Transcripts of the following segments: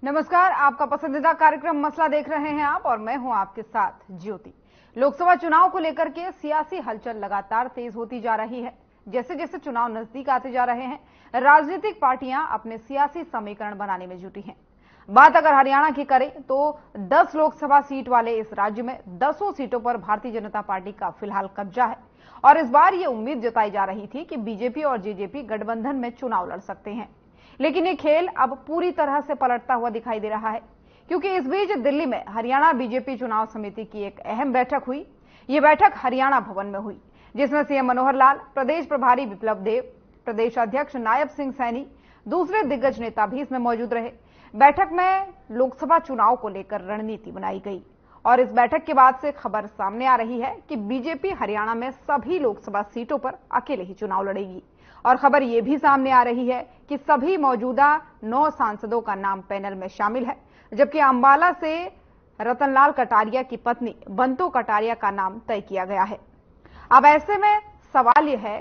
नमस्कार, आपका पसंदीदा कार्यक्रम मसला देख रहे हैं आप और मैं हूं आपके साथ ज्योति। लोकसभा चुनाव को लेकर के सियासी हलचल लगातार तेज होती जा रही है। जैसे जैसे चुनाव नजदीक आते जा रहे हैं, राजनीतिक पार्टियां अपने सियासी समीकरण बनाने में जुटी हैं। बात अगर हरियाणा की करें तो 10 लोकसभा सीट वाले इस राज्य में 10 सीटों पर भारतीय जनता पार्टी का फिलहाल कब्जा है और इस बार ये उम्मीद जताई जा रही थी कि बीजेपी और जेजेपी गठबंधन में चुनाव लड़ सकते हैं। लेकिन ये खेल अब पूरी तरह से पलटता हुआ दिखाई दे रहा है, क्योंकि इस बीच दिल्ली में हरियाणा बीजेपी चुनाव समिति की एक अहम बैठक हुई। ये बैठक हरियाणा भवन में हुई, जिसमें सीएम मनोहर लाल, प्रदेश प्रभारी बिप्लब देव, प्रदेश अध्यक्ष नायब सिंह सैनी, दूसरे दिग्गज नेता भी इसमें मौजूद रहे। बैठक में लोकसभा चुनाव को लेकर रणनीति बनाई गई और इस बैठक के बाद से खबर सामने आ रही है कि बीजेपी हरियाणा में सभी लोकसभा सीटों पर अकेले ही चुनाव लड़ेगी। और खबर यह भी सामने आ रही है कि सभी मौजूदा 9 सांसदों का नाम पैनल में शामिल है, जबकि अंबाला से रतनलाल कटारिया की पत्नी बंतो कटारिया का नाम तय किया गया है। अब ऐसे में सवाल यह है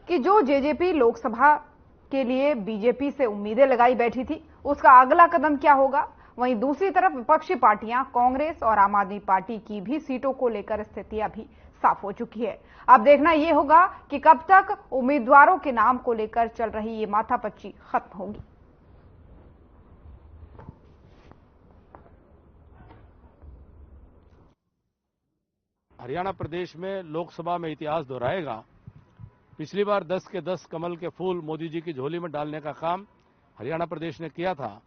कि जो जेजेपी लोकसभा के लिए बीजेपी से उम्मीदें लगाई बैठी थी, उसका अगला कदम क्या होगा। वहीं दूसरी तरफ विपक्षी पार्टियां कांग्रेस और आम आदमी पार्टी की भी सीटों को लेकर स्थितियां भी साफ हो चुकी है। अब देखना यह होगा कि कब तक उम्मीदवारों के नाम को लेकर चल रही ये माथापच्ची खत्म होगी। हरियाणा प्रदेश में लोकसभा में इतिहास दोहराएगा। पिछली बार 10 के 10 कमल के फूल मोदी जी की झोली में डालने का काम हरियाणा प्रदेश ने किया था।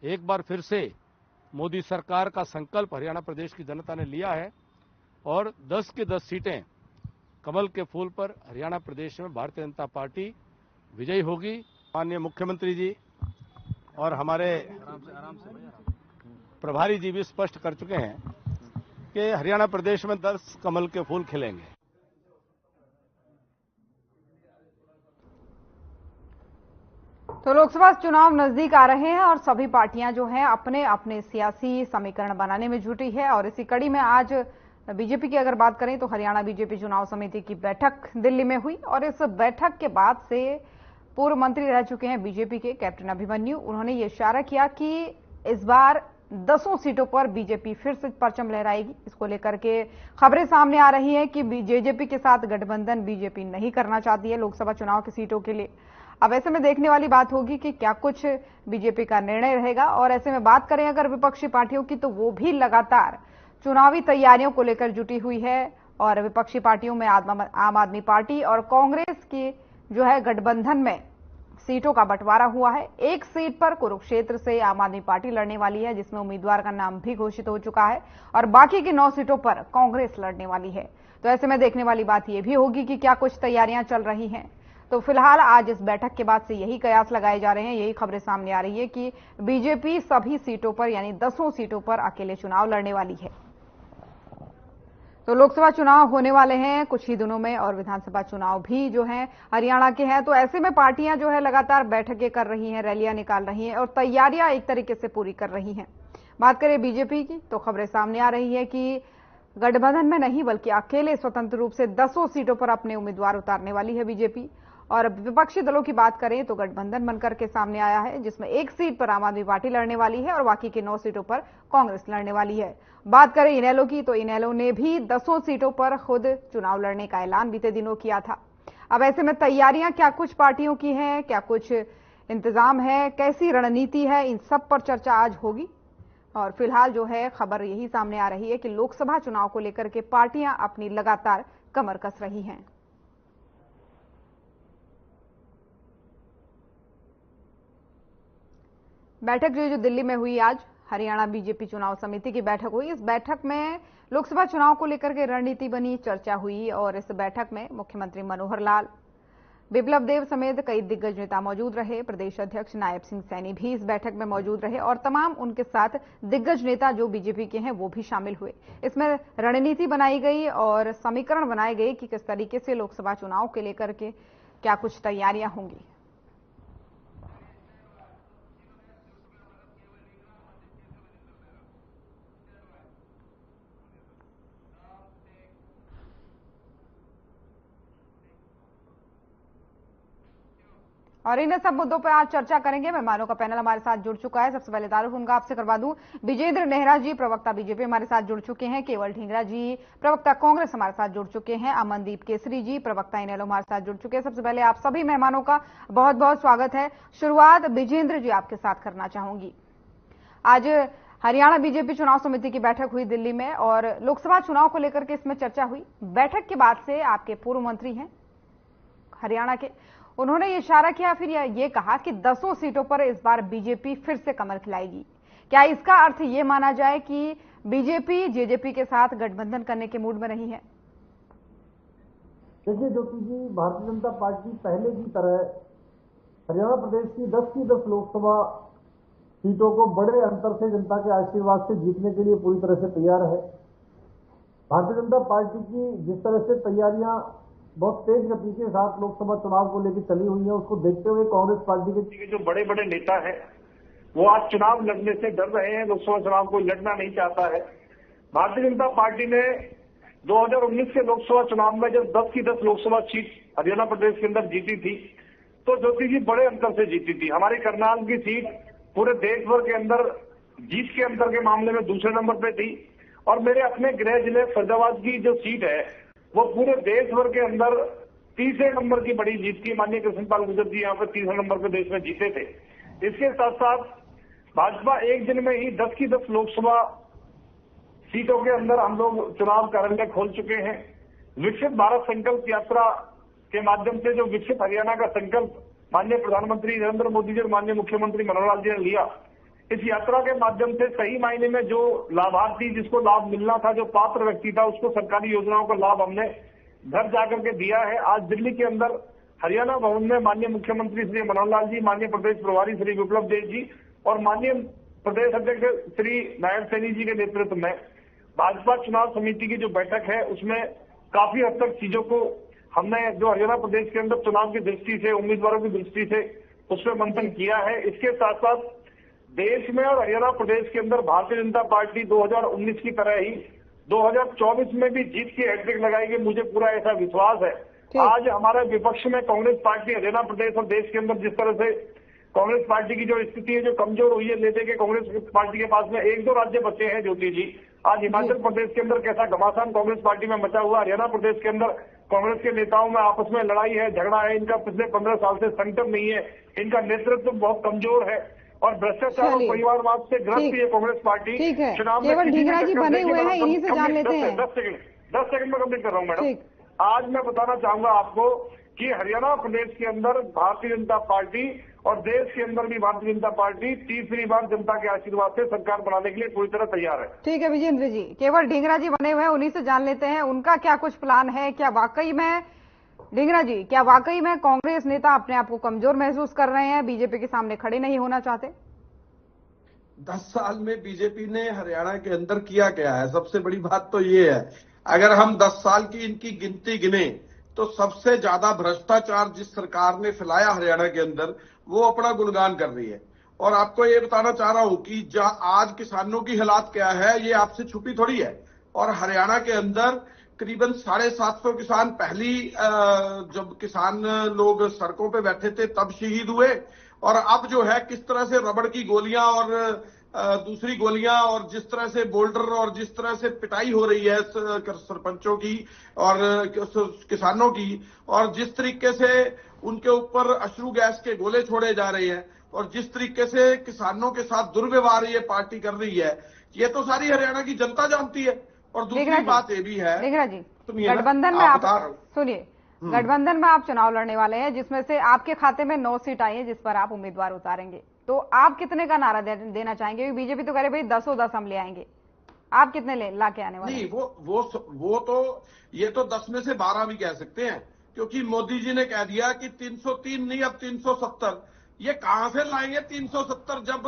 एक बार फिर से मोदी सरकार का संकल्प हरियाणा प्रदेश की जनता ने लिया है और 10 की 10 सीटें कमल के फूल पर हरियाणा प्रदेश में भारतीय जनता पार्टी विजयी होगी। माननीय मुख्यमंत्री जी और हमारे प्रभारी जी भी स्पष्ट कर चुके हैं कि हरियाणा प्रदेश में 10 कमल के फूल खिलेंगे। तो लोकसभा चुनाव नजदीक आ रहे हैं और सभी पार्टियां जो हैं अपने अपने सियासी समीकरण बनाने में जुटी है और इसी कड़ी में आज बीजेपी की अगर बात करें तो हरियाणा बीजेपी चुनाव समिति की बैठक दिल्ली में हुई और इस बैठक के बाद से पूर्व मंत्री रह चुके हैं बीजेपी के कैप्टन अभिमन्यु, उन्होंने ये इशारा किया कि इस बार 10 सीटों पर बीजेपी फिर से परचम लहराएगी। इसको लेकर के खबरें सामने आ रही है कि जेजेपी के साथ गठबंधन बीजेपी नहीं करना चाहती है लोकसभा चुनाव की सीटों के लिए। अब ऐसे में देखने वाली बात होगी कि क्या कुछ बीजेपी का निर्णय रहेगा। और ऐसे में बात करें अगर विपक्षी पार्टियों की, तो वो भी लगातार चुनावी तैयारियों को लेकर जुटी हुई है और विपक्षी पार्टियों में आम आदमी पार्टी और कांग्रेस की जो है गठबंधन में सीटों का बंटवारा हुआ है। एक सीट पर कुरुक्षेत्र से आम आदमी पार्टी लड़ने वाली है, जिसमें उम्मीदवार का नाम भी घोषित हो चुका है और बाकी की 9 सीटों पर कांग्रेस लड़ने वाली है। तो ऐसे में देखने वाली बात यह भी होगी कि क्या कुछ तैयारियां चल रही हैं। तो फिलहाल आज इस बैठक के बाद से यही कयास लगाए जा रहे हैं, यही खबरें सामने आ रही है कि बीजेपी सभी सीटों पर यानी 10 सीटों पर अकेले चुनाव लड़ने वाली है। तो लोकसभा चुनाव होने वाले हैं कुछ ही दिनों में और विधानसभा चुनाव भी जो है हरियाणा के हैं। तो ऐसे में पार्टियां जो है लगातार बैठकें कर रही हैं, रैलियां निकाल रही हैं और तैयारियां एक तरीके से पूरी कर रही हैं। बात करें बीजेपी की, तो खबरें सामने आ रही है कि गठबंधन में नहीं बल्कि अकेले स्वतंत्र रूप से 10 सीटों पर अपने उम्मीदवार उतारने वाली है बीजेपी। और विपक्षी दलों की बात करें तो गठबंधन बनकर के सामने आया है, जिसमें एक सीट पर आम आदमी पार्टी लड़ने वाली है और बाकी की 9 सीटों पर कांग्रेस लड़ने वाली है। बात करें इनेलो की, तो इनेलो ने भी 10 सीटों पर खुद चुनाव लड़ने का ऐलान बीते दिनों किया था। अब ऐसे में तैयारियां क्या कुछ पार्टियों की हैं, क्या कुछ इंतजाम है, कैसी रणनीति है, इन सब पर चर्चा आज होगी। और फिलहाल जो है खबर यही सामने आ रही है कि लोकसभा चुनाव को लेकर के पार्टियां अपनी लगातार कमर कस रही हैं। बैठक जो दिल्ली में हुई आज, हरियाणा बीजेपी चुनाव समिति की बैठक हुई। इस बैठक में लोकसभा चुनाव को लेकर के रणनीति बनी, चर्चा हुई और इस बैठक में मुख्यमंत्री मनोहर लाल, बिप्लब देव समेत कई दिग्गज नेता मौजूद रहे। प्रदेश अध्यक्ष नायब सिंह सैनी भी इस बैठक में मौजूद रहे और तमाम उनके साथ दिग्गज नेता जो बीजेपी के हैं वो भी शामिल हुए। इसमें रणनीति बनाई गई और समीकरण बनाए गए कि किस तरीके से लोकसभा चुनाव के लेकर के क्या कुछ तैयारियां होंगी। और इन सब मुद्दों पर आज चर्चा करेंगे। मेहमानों का पैनल हमारे साथ जुड़ चुका है। सबसे पहले तारुफ उनका आपसे करवा दूं। विजेंद्र नेहरा जी प्रवक्ता बीजेपी हमारे साथ जुड़ चुके हैं। केवल ढींगरा जी प्रवक्ता कांग्रेस हमारे साथ जुड़ चुके हैं। अमनदीप केसरी जी प्रवक्ता इनेलो हमारे साथ जुड़ चुके हैं। सबसे पहले आप सभी मेहमानों का बहुत बहुत स्वागत है। शुरुआत विजेंद्र जी आपके साथ करना चाहूंगी। आज हरियाणा बीजेपी चुनाव समिति की बैठक हुई दिल्ली में और लोकसभा चुनाव को लेकर के इसमें चर्चा हुई। बैठक के बाद से आपके पूर्व मंत्री हैं हरियाणा के, उन्होंने ये इशारा किया, फिर ये कहा कि 10 सीटों पर इस बार बीजेपी फिर से कमर खिलाएगी। क्या इसका अर्थ ये माना जाए कि बीजेपी जेजेपी के साथ गठबंधन करने के मूड में नहीं है? देखिए ज्योति जी, भारतीय जनता पार्टी पहले की तरह हरियाणा प्रदेश की 10 की 10 लोकसभा सीटों को बड़े अंतर से जनता के आशीर्वाद से जीतने के लिए पूरी तरह से तैयार है। भारतीय जनता पार्टी की जिस तरह से तैयारियां बहुत तेज गति के साथ लोकसभा चुनाव को लेकर चली हुई है, उसको देखते हुए कांग्रेस पार्टी के जो बड़े बड़े नेता हैं वो आज चुनाव लड़ने से डर रहे हैं। लोकसभा चुनाव को लड़ना नहीं चाहता है। भारतीय जनता पार्टी ने 2019 के लोकसभा चुनाव में जब 10 की 10 लोकसभा सीट हरियाणा प्रदेश के अंदर जीती थी तो ज्योति जी बड़े अंतर से जीती थी। हमारी करनाल की सीट पूरे देश भर के अंदर जीत के अंतर के मामले में दूसरे नंबर पे थी और मेरे अपने गृह जिले फरीदाबाद की जो सीट है वो पूरे देश भर के अंदर तीसरे नंबर की बड़ी जीत थी। माननीय कृष्णपाल गुर्जर जी यहाँ पर तीसरे नंबर पे देश में जीते थे। इसके साथ साथ भाजपा एक दिन में ही 10 की 10 लोकसभा सीटों के अंदर हम लोग चुनाव कार्यालय खोल चुके हैं। विकसित भारत संकल्प यात्रा के माध्यम से जो विकसित हरियाणा का संकल्प माननीय प्रधानमंत्री नरेंद्र मोदी जी और माननीय मुख्यमंत्री मनोहर लाल जी ने लिया, इस यात्रा के माध्यम से सही मायने में जो लाभार्थी जिसको लाभ मिलना था, जो पात्र व्यक्ति था, उसको सरकारी योजनाओं का लाभ हमने घर जाकर के दिया है। आज दिल्ली के अंदर हरियाणा भवन में माननीय मुख्यमंत्री श्री मनोहर लाल जी, माननीय प्रदेश प्रभारी श्री विप्लव देव जी और माननीय प्रदेश अध्यक्ष श्री नारायण सैनी जी के नेतृत्व में भाजपा चुनाव समिति की जो बैठक है उसमें काफी हद तक चीजों को हमने जो हरियाणा प्रदेश के अंदर चुनाव की दृष्टि से, उम्मीदवारों की दृष्टि से उस पर मंथन किया है। इसके साथ साथ देश में और हरियाणा प्रदेश के अंदर भारतीय जनता पार्टी 2019 की तरह ही 2024 में भी जीत की हैट्रिक लगाएगी, मुझे पूरा ऐसा विश्वास है। आज हमारे विपक्ष में कांग्रेस पार्टी हरियाणा प्रदेश और देश के अंदर जिस तरह से कांग्रेस पार्टी की जो स्थिति है, जो कमजोर हुई है, ले दे के कांग्रेस पार्टी के पास में 1-2 राज्य बचे हैं ज्योति जी। आज हिमाचल प्रदेश के अंदर कैसा घमासान कांग्रेस पार्टी में मचा हुआ, हरियाणा प्रदेश के अंदर कांग्रेस के नेताओं में आपस में लड़ाई है, झगड़ा है, इनका पिछले 15 साल से संकट नहीं है, इनका नेतृत्व बहुत कमजोर है और भ्रष्टाचार और परिवारवाद से ग्रस्त है कांग्रेस पार्टी। चुनाव में ढींगरा जी बने हुए हैं, इन्हीं से जान लेते हैं। 10 सेकंड में कंप्लीट कर रहा हूँ मैडम। आज मैं बताना चाहूंगा आपको कि हरियाणा प्रदेश के अंदर भारतीय जनता पार्टी और देश के अंदर भी भारतीय जनता पार्टी तीसरी बार जनता के आशीर्वाद से सरकार बनाने के लिए पूरी तरह तैयार है। ठीक है विजेंद्र जी, केवल ढींगरा जी बने हुए हैं, उन्हीं से जान लेते हैं उनका क्या कुछ प्लान है। क्या वाकई में ढींगरा जी, क्या वाकई में कांग्रेस नेता अपने आप को कमजोर महसूस कर रहे हैं, बीजेपी के सामने खड़े नहीं होना चाहते? 10 साल में बीजेपी ने हरियाणा के अंदर किया क्या है? सबसे बड़ी बात तो ये है, अगर हम 10 साल की इनकी गिनती गिने तो सबसे ज्यादा भ्रष्टाचार जिस सरकार ने फैलाया हरियाणा के अंदर वो अपना गुणगान कर रही है। और आपको ये बताना चाह रहा हूं कि आज किसानों की हालात क्या है ये आपसे छुपी थोड़ी है। और हरियाणा के अंदर करीबन 750 किसान पहली जब किसान लोग सड़कों पे बैठे थे तब शहीद हुए, और अब जो है किस तरह से रबड़ की गोलियां और दूसरी गोलियां और जिस तरह से बोल्डर और जिस तरह से पिटाई हो रही है सरपंचों की और किसानों की, और जिस तरीके से उनके ऊपर अश्रु गैस के गोले छोड़े जा रहे हैं और जिस तरीके से किसानों के साथ दुर्व्यवहार ये पार्टी कर रही है, ये तो सारी हरियाणा की जनता जानती है। और दूसरी बात ये भी है, गठबंधन में आप सुनिए, गठबंधन में आप चुनाव लड़ने वाले हैं जिसमें से आपके खाते में 9 सीट आई है जिस पर आप उम्मीदवार उतारेंगे, तो आप कितने का नारा देना चाहेंगे? बीजेपी तो कह रहे भाई 10 हम ले आएंगे, आप कितने ला के आने वाले? नहीं, वो तो ये तो 10 में से 12 भी कह सकते हैं, क्योंकि मोदी जी ने कह दिया कि 303 नहीं अब 370। ये कहां से लाएंगे 370 जब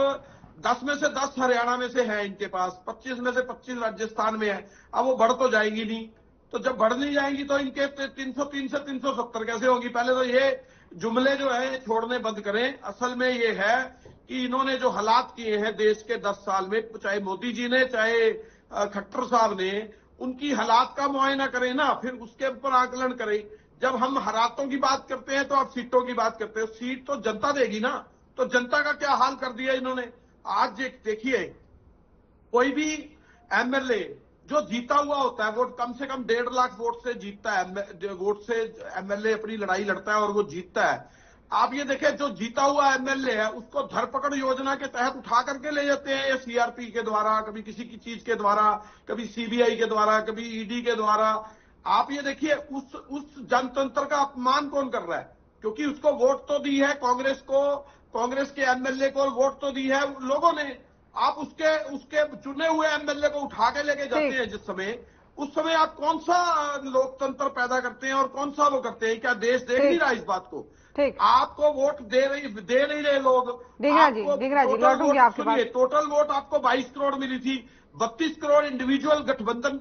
10 में से 10 हरियाणा में से है इनके पास, 25 में से 25 राजस्थान में है। अब वो बढ़ तो जाएंगी नहीं, तो जब बढ़ नहीं जाएंगी तो इनके 303 से 370 कैसे होगी? पहले तो ये जुमले जो है छोड़ने बंद करें। असल में ये है कि इन्होंने जो हालात किए हैं देश के 10 साल में, चाहे मोदी जी ने चाहे खट्टर साहब ने, उनकी हालात का मुआयना करें ना, फिर उसके ऊपर आकलन करें। जब हम हरातों की बात करते हैं तो आप सीटों की बात करते हो। सीट तो जनता देगी ना, तो जनता का क्या हाल कर दिया इन्होंने। आज देखिए, कोई भी एमएलए जो जीता हुआ होता है, वो कम से कम 1.5 लाख वोट से जीतता है, वोट से एमएलए अपनी लड़ाई लड़ता है और वो जीतता है। आप ये देखें, जो जीता हुआ एमएलए है उसको धरपकड़ योजना के तहत उठा करके ले जाते हैं, या सीआरपी के द्वारा, कभी किसी की चीज के द्वारा, कभी सीबीआई के द्वारा, कभी ईडी के द्वारा। आप ये देखिए, उस जनतंत्र का अपमान कौन कर रहा है, क्योंकि उसको वोट तो दी है कांग्रेस को, कांग्रेस के एमएलए को वोट तो दी है लोगों ने। आप उसके चुने हुए एमएलए को उठा के लेके जाते हैं जिस समय, उस समय आप कौन सा लोकतंत्र पैदा करते हैं और कौन सा वो करते हैं। क्या देश देख नहीं रहा इस बात को? ठीक, आपको वोट दे नहीं रहे लोग। डींगरा जी लौटूंगी आपके पास। टोटल वोट आपको 22 करोड़ मिली थी, 32 करोड़ इंडिविजुअल गठबंधन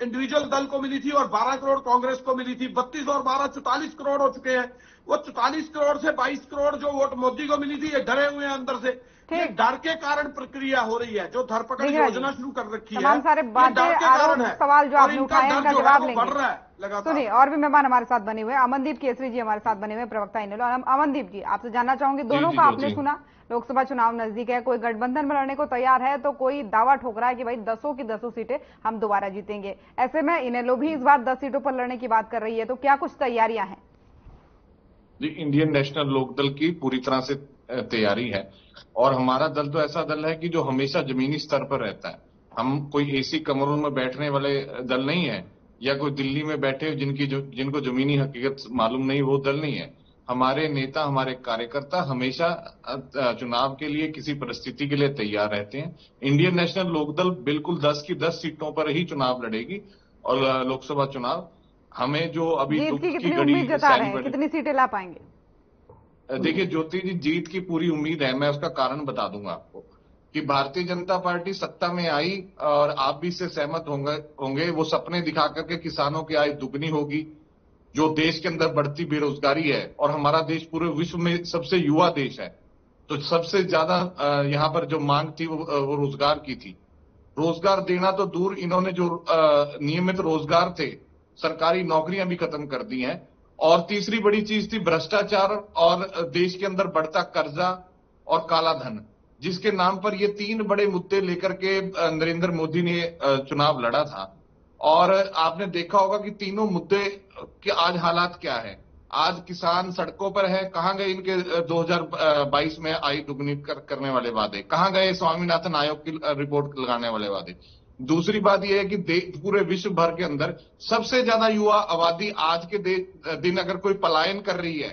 इंडिविजुअल दल को मिली थी और 12 करोड़ कांग्रेस को मिली थी। 32 और 12 44 करोड़ हो चुके हैं। वो 44 करोड़ से 22 करोड़ जो वोट मोदी को मिली थी, ये डरे हुए हैं अंदर से। ये डर के कारण प्रक्रिया हो रही है, जो धरपकड़ योजना शुरू कर रखी है। तमाम सारे बातें, आरोप, सवाल जो आपने उठाए हैं, इनका जवाब लेंगे। बढ़ रहा है लगातार। सुनिए, और भी मेहमान हमारे साथ बने हुए हैं। अमनदीप केसरी जी हमारे साथ बने हुए, प्रवक्ता इनेलो। अमनदीप जी, आपसे जानना चाहूंगी, दोनों का आपने सुना, लोकसभा चुनाव नजदीक है, कोई गठबंधन में लड़ने को तैयार है तो कोई दावा ठोक रहा है कि भाई 10 की 10 सीटें हम दोबारा जीतेंगे। ऐसे में इनेलो भी इस बार 10 सीटों पर लड़ने की बात कर रही है, तो क्या कुछ तैयारियां हैं? जी, इंडियन नेशनल लोकदल की पूरी तरह से तैयारी है, और हमारा दल तो ऐसा दल है कि जो हमेशा जमीनी स्तर पर रहता है। हम कोई एसी कमरों में बैठने वाले दल नहीं है, या कोई दिल्ली में बैठे जिनको जमीनी हकीकत मालूम नहीं, वो दल नहीं है। हमारे नेता, हमारे कार्यकर्ता हमेशा चुनाव के लिए, किसी परिस्थिति के लिए तैयार रहते हैं। इंडियन नेशनल लोकदल बिल्कुल 10 की 10 सीटों पर ही चुनाव लड़ेगी, और लोकसभा चुनाव हमें जो अभी जीत की कितनी उम्मीद जता रहे हैं, कितनी सीटें ला पाएंगे? देखिए ज्योति जी, जीत की पूरी उम्मीद है। मैं उसका कारण बता दूंगा आपको कि भारतीय जनता पार्टी सत्ता में आई, और आप भी इससे सहमत होंगे, वो सपने दिखा करके किसानों की आय दुगनी होगी, जो देश के अंदर बढ़ती बेरोजगारी है, और हमारा देश पूरे विश्व में सबसे युवा देश है, तो सबसे ज्यादा यहाँ पर जो मांग थी वो रोजगार की थी। रोजगार देना तो दूर, इन्होंने जो नियमित रोजगार थे, सरकारी नौकरियां भी खत्म कर दी हैं। और तीसरी बड़ी चीज थी भ्रष्टाचार, और देश के अंदर बढ़ता कर्जा और काला धन, जिसके नाम पर ये 3 बड़े मुद्दे लेकर के नरेंद्र मोदी ने चुनाव लड़ा था। और आपने देखा होगा कि तीनों मुद्दे के आज हालात क्या है। आज किसान सड़कों पर है। कहां गए इनके 2022 में आय दुगनी करने वाले वादे? कहां गए स्वामीनाथन आयोग की रिपोर्ट लगाने वाले वादे? दूसरी बात यह है कि पूरे विश्व भर के अंदर सबसे ज्यादा युवा आबादी आज के दिन अगर कोई पलायन कर रही है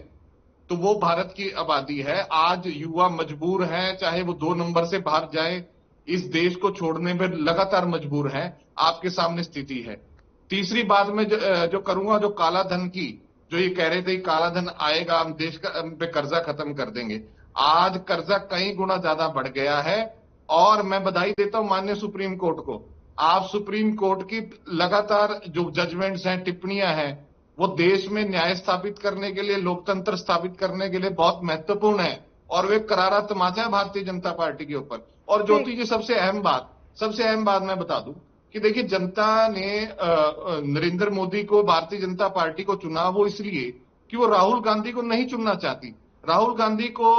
तो वो भारत की आबादी है। आज युवा मजबूर है, चाहे वो 2 नंबर से बाहर जाए, इस देश को छोड़ने में लगातार मजबूर है। आपके सामने स्थिति है। तीसरी बात में जो करूंगा, जो काला धन की, जो ये कह रहे थे काला धन आएगा, हम देश पे कर्जा खत्म कर देंगे। आज कर्जा कई गुना ज्यादा बढ़ गया है। और मैं बधाई देता हूं माननीय सुप्रीम कोर्ट को। आप सुप्रीम कोर्ट की लगातार जो जजमेंट्स हैं, टिप्पणियां हैं, वो देश में न्याय स्थापित करने के लिए, लोकतंत्र स्थापित करने के लिए बहुत महत्वपूर्ण है, और वे करारा तमाचा है भारतीय जनता पार्टी के ऊपर। और ज्योति जी, सबसे अहम बात मैं बता दूं कि देखिए, जनता ने नरेंद्र मोदी को, भारतीय जनता पार्टी को चुना वो इसलिए कि वो राहुल गांधी को नहीं चुनना चाहती। राहुल गांधी को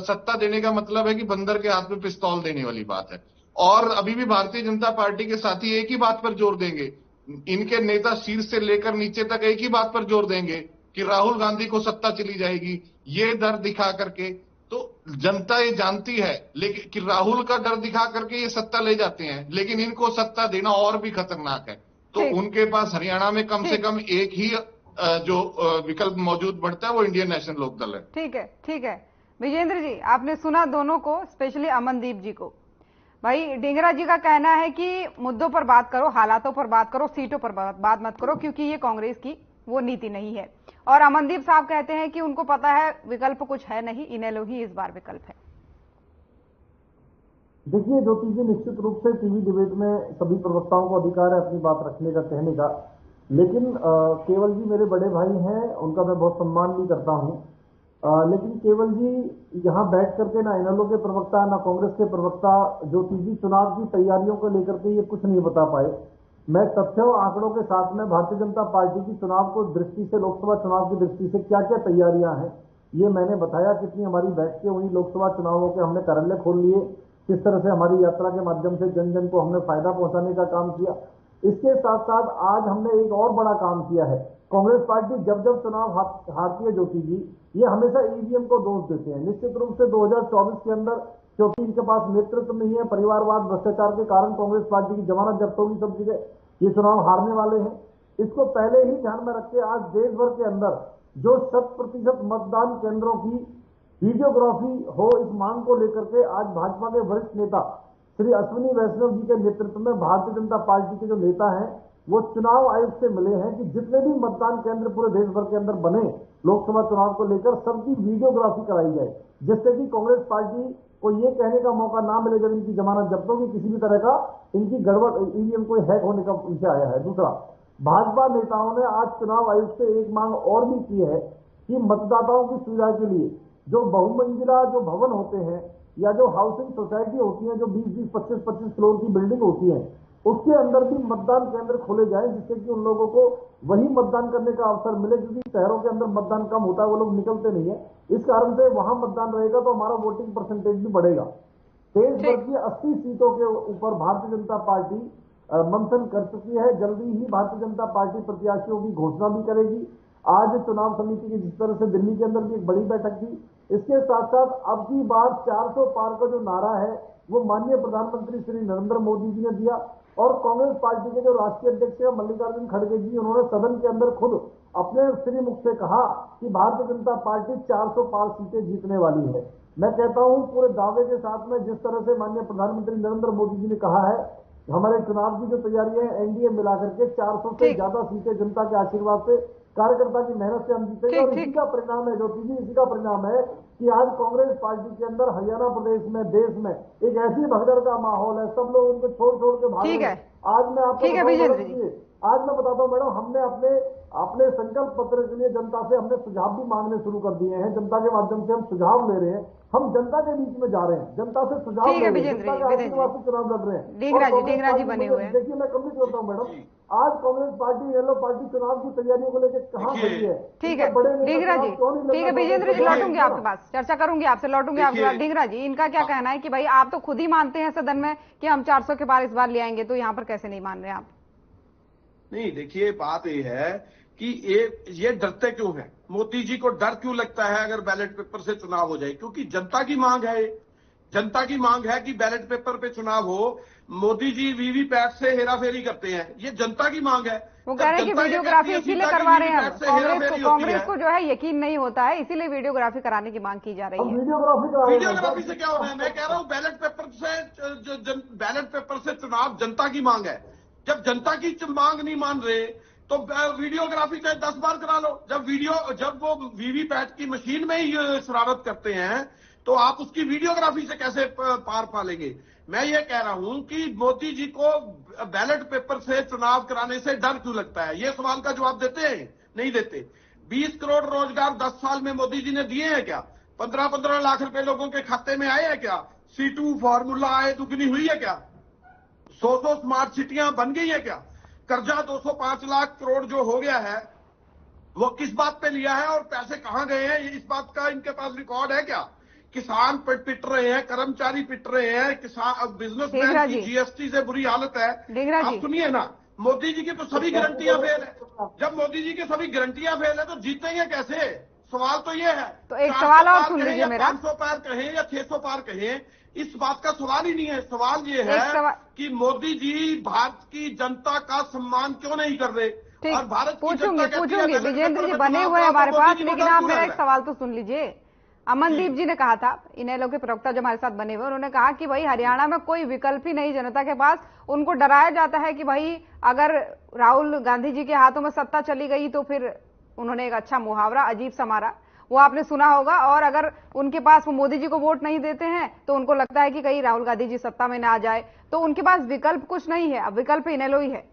सत्ता देने का मतलब है कि बंदर के हाथ में पिस्तौल देने वाली बात है। और अभी भी भारतीय जनता पार्टी के साथी एक ही बात पर जोर देंगे, इनके नेता शीर्ष से लेकर नीचे तक एक ही बात पर जोर देंगे कि राहुल गांधी को सत्ता चली जाएगी। ये डर दिखा करके, तो जनता ये जानती है लेकिन कि राहुल का डर दिखा करके ये सत्ता ले जाते हैं, लेकिन इनको सत्ता देना और भी खतरनाक है। तो उनके पास हरियाणा में कम से कम एक ही जो विकल्प मौजूद बढ़ता है, वो इंडियन नेशनल लोकदल है। ठीक है विजेंद्र जी, आपने सुना दोनों को, स्पेशली अमनदीप जी को। भाई डींगरा जी का कहना है कि मुद्दों पर बात करो, हालातों पर बात करो, सीटों पर बात मत करो, क्योंकि ये कांग्रेस की वो नीति नहीं है। और अमनदीप साहब कहते हैं कि उनको पता है विकल्प कुछ है नहीं, इनेलो ही इस बार विकल्प है। देखिए ज्योति जी, निश्चित रूप से टीवी डिबेट में सभी प्रवक्ताओं को अधिकार है अपनी बात रखने का, कहने का, लेकिन केवल जी मेरे बड़े भाई हैं, उनका मैं बहुत सम्मान भी करता हूं। लेकिन केवल जी यहाँ बैठ करके ना इनेलो के प्रवक्ता, ना कांग्रेस के प्रवक्ता ज्योति जी चुनाव की तैयारियों को लेकर के ये कुछ नहीं बता पाए। मैं तथ्यों आंकड़ों के साथ में भारतीय जनता पार्टी की चुनाव को दृष्टि से, लोकसभा चुनाव की दृष्टि से क्या क्या तैयारियां हैं ये मैंने बताया। कितनी हमारी बैठकें हुई, लोकसभा चुनावों के हमने कार्यालय खोल लिए, किस तरह से हमारी यात्रा के माध्यम से जन जन को हमने फायदा पहुंचाने का काम किया। इसके साथ साथ आज हमने एक और बड़ा काम किया है। कांग्रेस पार्टी जब जब चुनाव हारती है ज्योति जी, ये हमेशा ईवीएम को दोष देते हैं। निश्चित रूप से 2024 के अंदर क्योंकि इनके पास नेतृत्व नहीं है, परिवारवाद भ्रष्टाचार के कारण कांग्रेस पार्टी की जमानत जब्त होगी, सब जगह ये चुनाव हारने वाले हैं। इसको पहले ही ध्यान में रख के आज देश भर के अंदर जो 100% मतदान केंद्रों की वीडियोग्राफी हो, इस मांग को लेकर के आज भाजपा के वरिष्ठ नेता श्री अश्विनी वैष्णव जी के नेतृत्व में भारतीय जनता पार्टी के जो नेता हैं वो चुनाव आयोग से मिले हैं कि जितने भी मतदान केंद्र पूरे देश भर के अंदर बने लोकसभा चुनाव को लेकर, सबकी वीडियोग्राफी कराई जाए, जिससे कि कांग्रेस पार्टी को ये कहने का मौका ना मिले जब इनकी जमानत जब्त होगी किसी भी तरह का इनकी गड़बड़ ईवीएम कोई हैक होने का उनसे आया है। दूसरा, भाजपा नेताओं ने आज चुनाव आयोग से एक मांग और भी की है कि मतदाताओं की सुविधा के लिए जो बहुमंजिला जो भवन होते हैं या जो हाउसिंग सोसाइटी होती है, जो 20-20, 25-25 फ्लोर की बिल्डिंग होती है, उसके अंदर भी मतदान केंद्र खोले जाए, जिससे कि उन लोगों को वही मतदान करने का अवसर मिले, क्योंकि शहरों के अंदर मतदान कम होता है, वो लोग निकलते नहीं है। इस कारण से वहां मतदान रहेगा तो हमारा वोटिंग परसेंटेज भी बढ़ेगा। देश भर की 80 सीटों के ऊपर भारतीय जनता पार्टी मंथन कर चुकी है। जल्दी ही भारतीय जनता पार्टी प्रत्याशियों की घोषणा भी करेगी। आज चुनाव समिति की जिस तरह से दिल्ली के अंदर भी एक बड़ी बैठक थी, इसके साथ साथ अब की बार 400 पार का जो नारा है वो माननीय प्रधानमंत्री श्री नरेंद्र मोदी जी ने दिया, और कांग्रेस पार्टी के जो राष्ट्रीय अध्यक्ष है मल्लिकार्जुन खड़गे जी, उन्होंने सदन के अंदर खुद अपने श्री मुख से कहा कि भारतीय जनता पार्टी 400 पार सीटें जीतने वाली है। मैं कहता हूं पूरे दावे के साथ में, जिस तरह से माननीय प्रधानमंत्री नरेंद्र मोदी जी ने कहा है, हमारे चुनाव की जो तैयारी है एनडीए मिलाकर के 400 से ज्यादा सीटें जनता के आशीर्वाद से, कार्यकर्ता की मेहनत से हम जीतेंगे। और इसी का परिणाम है ज्योति जी, इसी का परिणाम है कि आज कांग्रेस पार्टी के अंदर हरियाणा प्रदेश में, देश में एक ऐसी भगदड़ का माहौल है, सब लोग उनको छोड़ के भाग रहे हैं। आज मैं आपको आज मैं बताता हूं मैडम, हमने अपने संकल्प पत्र के लिए जनता से हमने सुझाव भी मांगने शुरू कर दिए हैं। जनता के माध्यम से हम सुझाव ले रहे हैं, हम जनता के बीच में जा रहे हैं, जनता से सुझाव ले रहे हैं, जनता के आशीर्वाद से चुनाव लड़ रहे हैं। ढींगरा जी बने हुए हैं। देखिए मैं कंप्लीट करता हूँ मैडम, आज कांग्रेस पार्टी, येलो पार्टी चुनाव की तैयारियों को लेकर कहाँ खड़ी है? ठीक है ढींगरा जी, ठीक है विजेंद्र जी, लौटूंगी आपके पास, चर्चा करूंगी आपसे, लौटूंगी आपके पास। ढींगरा जी, इनका क्या कहना है कि भाई आप तो खुद ही मानते हैं सदन में कि हम 400 के पार इस बार ले आएंगे, तो यहाँ पर कैसे नहीं मान रहे आप? नहीं, देखिए बात ये है कि ये डरते क्यों हैं? मोदी जी को डर क्यों लगता है अगर बैलेट पेपर से चुनाव हो जाए? क्योंकि जनता की मांग है, जनता की मांग है कि बैलेट पेपर पे चुनाव हो। मोदी जी वीवीपैट से हेराफेरी करते हैं, ये जनता की मांग है। वो कह रहे हैं कि वीडियोग्राफी इसीलिए करवा रहे हैं, कांग्रेस को जो है यकीन नहीं होता है, इसीलिए वीडियोग्राफी कराने की मांग की जा रही है। वीडियोग्राफी से क्या हो रहा है? मैं कह रहा हूं बैलेट पेपर से चुनाव जनता की मांग है। जब जनता की मांग नहीं मान रहे तो वीडियोग्राफी चाहे 10 बार करा लो। जब वो वीवीपैट की मशीन में ही शरारत करते हैं तो आप उसकी वीडियोग्राफी से कैसे पार पालेंगे? मैं ये कह रहा हूं कि मोदी जी को बैलेट पेपर से चुनाव कराने से डर क्यों लगता है? ये सवाल का जवाब देते हैं? नहीं देते। 20 करोड़ रोजगार 10 साल में मोदी जी ने दिए हैं क्या? 15-15 लाख रुपए लोगों के खाते में आए हैं क्या? C2 फॉर्मूला आए दुगनी हुई है क्या? 100 स्मार्ट सिटियां बन गई है क्या? कर्जा 205 लाख करोड़ जो हो गया है वो किस बात पे लिया है और पैसे कहां गए हैं? इस बात का इनके पास रिकॉर्ड है क्या? किसान पिट रहे हैं, कर्मचारी पिट रहे हैं, किसान बिजनेसमैन की जीएसटी से बुरी हालत है। आप सुनिए ना, मोदी जी की तो सभी गारंटियां फेल है। जब मोदी जी की सभी गारंटियां फेल है तो जीतेंगे कैसे? सवाल तो ये है। तो एक सवाल और सुन लीजिए मेरा, 500 पार कहें या 600 पार कहें, इस बात का सवाल ही नहीं है। सवाल ये है कि मोदी जी भारत की जनता का सम्मान क्यों नहीं कर रहे? और भारत पूछूंगी विजेंद्र जी बने हुए हमारे पास, लेकिन आप मेरा एक सवाल तो सुन लीजिए। अमनदीप जी ने कहा था, इनेलो के प्रवक्ता जो हमारे साथ बने हुए, उन्होंने कहा कि भाई हरियाणा में कोई विकल्प ही नहीं जनता के पास। उनको डराया जाता है कि भाई अगर राहुल गांधी जी के हाथों में सत्ता चली गई तो फिर, उन्होंने एक अच्छा मुहावरा अजीब सा मारा, वो आपने सुना होगा, और अगर उनके पास वो मोदी जी को वोट नहीं देते हैं तो उनको लगता है कि कहीं राहुल गांधी जी सत्ता में ना आ जाए, तो उनके पास विकल्प कुछ नहीं है, अब विकल्प इनेलो ही है।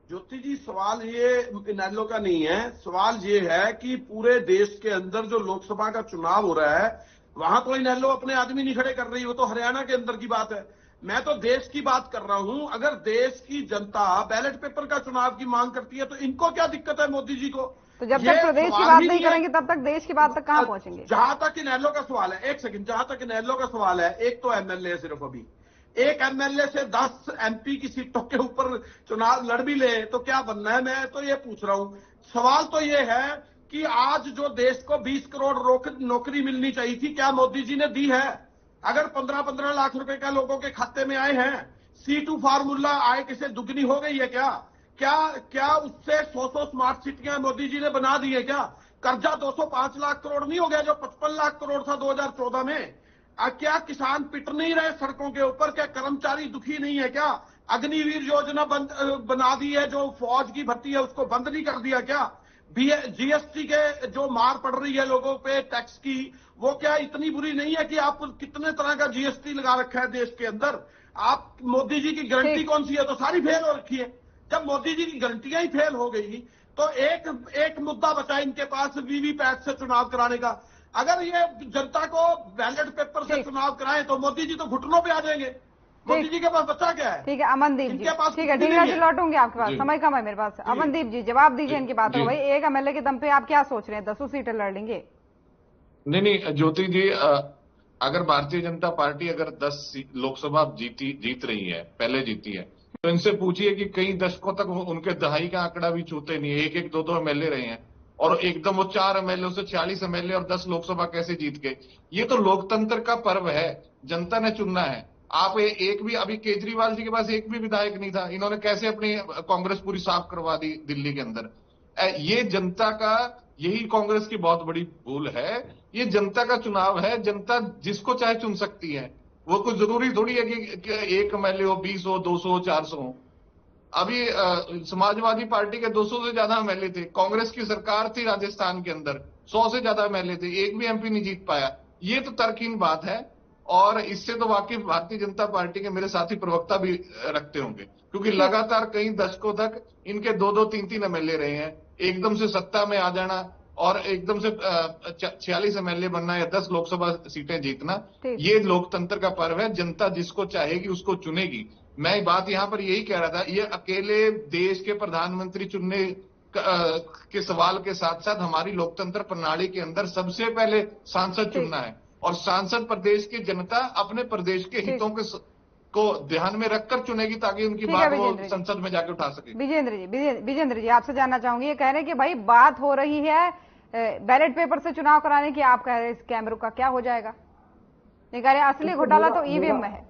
ज्योति जी, सवाल ये इनेलो का नहीं है, सवाल ये है कि पूरे देश के अंदर जो लोकसभा का चुनाव हो रहा है वहां तो इनेलो अपने आदमी नहीं खड़े कर रही, वो तो हरियाणा के अंदर की बात है। मैं तो देश की बात कर रहा हूं। अगर देश की जनता बैलेट पेपर का चुनाव की मांग करती है तो इनको क्या दिक्कत है मोदी जी को? तो जब तक प्रदेश की बात नहीं करेंगे तब तक देश की बात तक कहां पहुंचेंगे? जहां तक इनेलो का सवाल है, एक सेकंड, जहां तक इनेलो का सवाल है, एक तो एमएलए सिर्फ अभी एक एमएलए से 10 एमपी की सीटों के ऊपर चुनाव लड़ भी ले तो क्या बनना है? मैं तो ये पूछ रहा हूं। सवाल तो ये है कि आज जो देश को 20 करोड़ नौकरी मिलनी चाहिए थी, क्या मोदी जी ने दी है? अगर 15-15 लाख रुपए का लोगों के खाते में आए हैं, C2 फार्मूला आय किसे दुगनी हो गई है क्या? क्या उससे 100 स्मार्ट सिटियां मोदी जी ने बना दी है क्या? कर्जा 205 लाख करोड़ नहीं हो गया जो 55 लाख करोड़ था 2014 में? क्या किसान पिट नहीं रहे सड़कों के ऊपर? क्या कर्मचारी दुखी नहीं है क्या? अग्निवीर योजना बना दी है, जो फौज की भर्ती है उसको बंद नहीं कर दिया क्या? जीएसटी के जो मार पड़ रही है लोगों पे टैक्स की, वो क्या इतनी बुरी नहीं है कि आप कितने तरह का जीएसटी लगा रखा है देश के अंदर? आप मोदी जी की गारंटी कौन सी है? तो सारी फेल हो रखी है। जब मोदी जी की गारंटियां ही फेल हो गई तो एक मुद्दा बचा इनके पास वीवीपैट से चुनाव कराने का। अगर ये जनता को बैलेट पेपर से चुनाव कराएं तो मोदी जी तो घुटनों पे आ जाएंगे। मोदी जी के पास बच्चा क्या है? ठीक है अमनदीप जी, ठीक है धीरज जी, लौटूंगी आपके पास, समय कम है मेरे पास। अमनदीप जी जवाब दीजिए इनकी बातों को। भाई एक एमएलए के दम पे आप क्या सोच रहे हैं? 10 सीटें लड़ लेंगे? नहीं ज्योति जी, अगर भारतीय जनता पार्टी अगर 10 लोकसभा जीत रही है, पहले जीती है, तो इनसे पूछिए कि कई दशकों तक उनके दहाई का आंकड़ा भी छूते नहीं है। एक 2 एमएलए रहे हैं और एकदम वो 4 एमएलए से 40 एमएलए और 10 लोकसभा कैसे जीत गए? ये तो लोकतंत्र का पर्व है, जनता ने चुनना है। आप एक भी, अभी केजरीवाल जी के पास एक भी विधायक नहीं था, इन्होंने कैसे अपनी कांग्रेस पूरी साफ करवा दी दिल्ली के अंदर? ये जनता का, यही कांग्रेस की बहुत बड़ी भूल है। ये जनता का चुनाव है, जनता जिसको चाहे चुन सकती है। वो कुछ जरूरी थोड़ी है कि एक एमएलए हो, 20 हो, 200 हो, 400 हो। अभी समाजवादी पार्टी के 200 से ज्यादा एमएलए थे, कांग्रेस की सरकार थी राजस्थान के अंदर, 100 से ज्यादा एमएलए थे, एक भी एमपी नहीं जीत पाया। ये तो तर्कहीन बात है और इससे तो वाकिफ भारतीय जनता पार्टी के मेरे साथी प्रवक्ता भी रखते होंगे, क्योंकि लगातार कई दशकों तक इनके 2-2, 3-3 एमएलए रहे हैं। एकदम से सत्ता में आ जाना और एकदम से 46 एमएलए बनना या 10 लोकसभा सीटें जीतना, ये लोकतंत्र का पर्व है। जनता जिसको चाहेगी उसको चुनेगी। मैं बात यहां पर यही कह रहा था, ये अकेले देश के प्रधानमंत्री चुनने के सवाल के साथ साथ हमारी लोकतंत्र प्रणाली के अंदर सबसे पहले सांसद चुनना है और सांसद प्रदेश की जनता अपने प्रदेश के हितों को ध्यान में रखकर चुनेगी ताकि उनकी बात वो संसद में जाकर उठा सके। विजेंद्र जी आपसे जानना चाहूंगी, ये कह रहे हैं कि भाई बात हो रही है बैलेट पेपर से चुनाव कराने की, आप कह रहे हैं इस कैमरों का क्या हो जाएगा? ये कह रहे हैं असली घोटाला तो ईवीएम में है।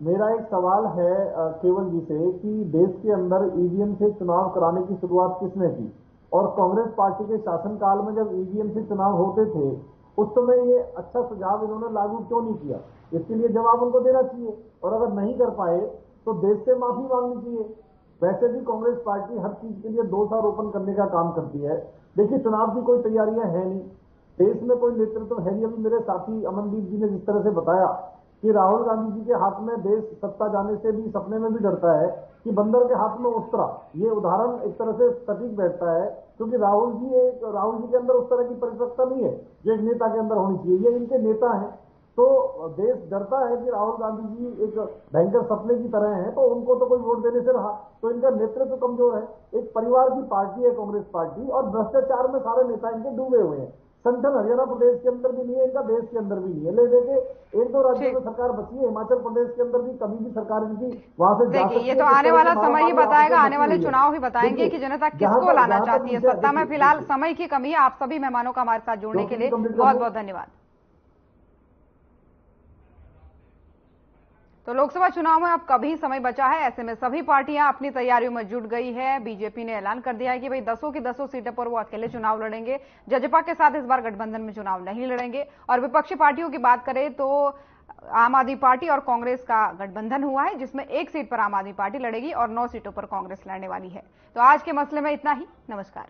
मेरा एक सवाल है केवल जी से कि देश के अंदर ईवीएम से चुनाव कराने की शुरुआत किसने की? और कांग्रेस पार्टी के शासनकाल में जब ईवीएम से चुनाव होते थे उस समय ये अच्छा सुझाव इन्होंने लागू क्यों नहीं किया? इसके लिए जवाब उनको देना चाहिए और अगर नहीं कर पाए तो देश से माफी मांगनी चाहिए। वैसे भी कांग्रेस पार्टी हर चीज के लिए दोषारोपण करने का काम करती है। देखिए चुनाव की कोई तैयारियां है नहीं, देश में कोई नेतृत्व है नहीं। अभी मेरे साथी अमनदीप जी ने जिस तरह से बताया कि राहुल गांधी जी के हाथ में देश सत्ता जाने से भी सपने में भी डरता है कि बंदर के हाथ में उस्तरा, ये उदाहरण एक तरह से सटीक बैठता है, क्योंकि राहुल जी के अंदर उस तरह की परिपक्वता नहीं है जो एक नेता के अंदर होनी चाहिए। ये इनके नेता हैं, तो देश डरता है कि राहुल गांधी जी एक भयंकर सपने की तरह हैं, तो उनको तो कोई वोट देने से रहा, तो इनका नेतृत्व कमजोर है। एक परिवार की पार्टी है कांग्रेस पार्टी और भ्रष्टाचार में सारे नेता इनके डूबे हुए हैं। संगठन हरियाणा प्रदेश के अंदर भी नहीं है इनका, देश के अंदर भी नहीं है। ले देखे 1-2 राज्यों में सरकार बची है, हिमाचल प्रदेश के अंदर भी कभी भी सरकार इनकी वहां से जा सकती है। ये तो आने वाला समय ही बताएगा, आने वाले चुनाव ही बताएंगे कि जनता किसको लाना चाहती है सत्ता में। फिलहाल समय की कमी है। आप सभी मेहमानों का हमारे साथ जुड़ने के लिए बहुत बहुत धन्यवाद। तो लोकसभा चुनाव में अब कभी समय बचा है, ऐसे में सभी पार्टियां अपनी तैयारियों में जुट गई है। बीजेपी ने ऐलान कर दिया है कि भाई 10 की 10 सीटों पर वो अकेले चुनाव लड़ेंगे। जजपा के साथ इस बार गठबंधन में चुनाव नहीं लड़ेंगे। और विपक्षी पार्टियों की बात करें तो आम आदमी पार्टी और कांग्रेस का गठबंधन हुआ है, जिसमें 1 सीट पर आम आदमी पार्टी लड़ेगी और 9 सीटों पर कांग्रेस लड़ने वाली है। तो आज के मसले में इतना ही। नमस्कार।